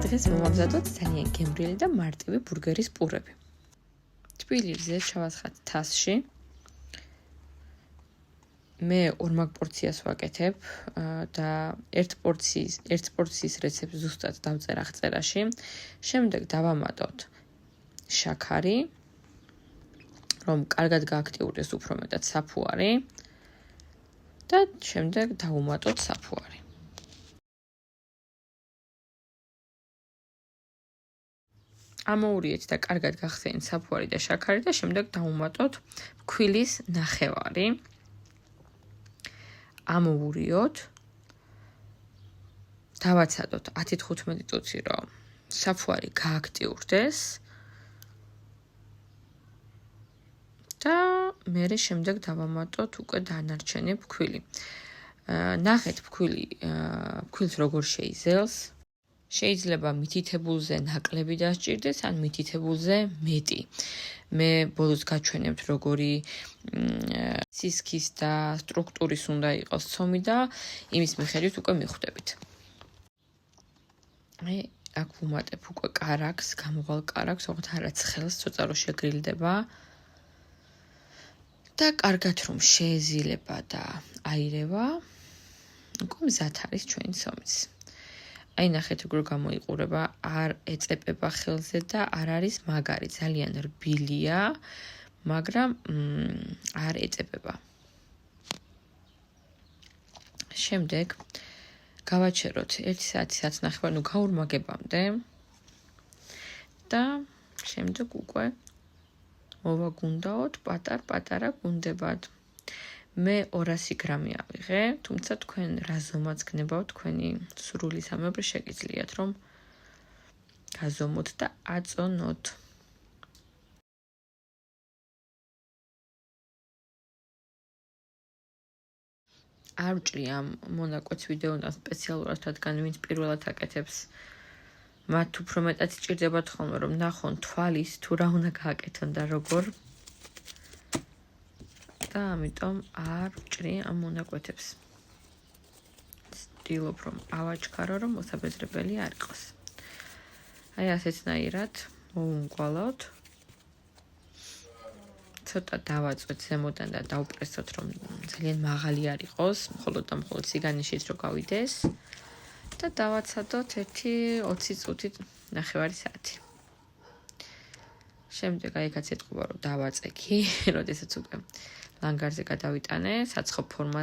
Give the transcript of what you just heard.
დღეს მომავზადოთ ძალიან გემრიელი და მარტივი ბურგერის პურები. თბილისზე ჩავასხათ თასში. მე 2 მაგ პორციას ვაკეთებ და 1 პორციის რეცეპტს ზუსტად დავწერ აღწერაში. შემდეგ დავამატოთ შაქარი, რომ კარგად გააქტიურდეს უფრო მეტად საფუარი და შემდეგ დავუმატოთ საფუარი. ამოურიეთ და კარგად გახსენით საფუარი და შაქარი და შემდეგ დავუმატოთ ფქვილის ნახევარი. ამოურიოთ. დავაცადოთ 10-15 წუთი, რომ საფუარი გააქტიურდეს. და მერე შემდეგ დავამატოთ უკვე დანარჩენი ფქვილი. ნახეთ ფქვილს როგორ შეიზელს. შეიძლება მითითებულზე ნაკლები დასჭირდეს, ან მითითებულზე მეტი. მე ბოლოს გაჩვენებთ როგორი სისქის და სტრუქტურის უნდა იყოს ცომი და იმის მიხედვით უკვე მიხვდებით. მე აქ ვუმატებ უკვე კარაქს, გამოვალ კარაქს, ოღონდ არა ცხელს, ცოტა რომ შეგრილდება. და კარგად რომ შეეზილება და აირევა, უკვე მზად არის ჩვენი ცომიც. აი ნახეთ როგორ გამოიყურება, არ ეწეპება ხელზე და არ არის მაგარი, ძალიან რბილია, მაგრამ არ ეწეპება. შემდეგ გავაჩეროთ 1 საათი 1.5 გაურმაგებამდე და შემდეგ უკვე მოვაგუნდაოთ პატარ-პატარა გუნდებად. მე 200 გრამი ავიღე, თუმცა თქვენ რა ზომაც გნებავთ, თქვენი სრულისამებრ შეგიძლიათ რომ გაზომოთ და აწონოთ. არ ვჭრი ამ მონაკვეთს ვიდეოდან სპეციალურად, რადგან ვინც პირველად აკეთებს, მათ უფრო მეტად სჭირდებათ ხოლმე რომ ნახონ თვალის თუ რა უნდა გააკეთონ და როგორ. და ამიტომ არ ვჭრი ამ მონაკვეთებს. ვცდილობ რომ ავაჩქარო, რომ მოსაბეზრებელი არ იყოს. აი ასეთნაირად მოვუმგვალოთ. ცოტა დავაწვეთ ზემოდან და დავპრესოთ, რომ ძალიან მაღალი არ იყოს, მხოლოდ და მხოლოდ სიგანიშიც რო გავიდეს. და დავაცადოთ 1-20 წუთით 9 საათი. შემდეგ აიქაც ეთყობა რომ დავაწექი, როდესაც უკვე ლანგარზე გადავიტანე, საცხობ ფორმაზე.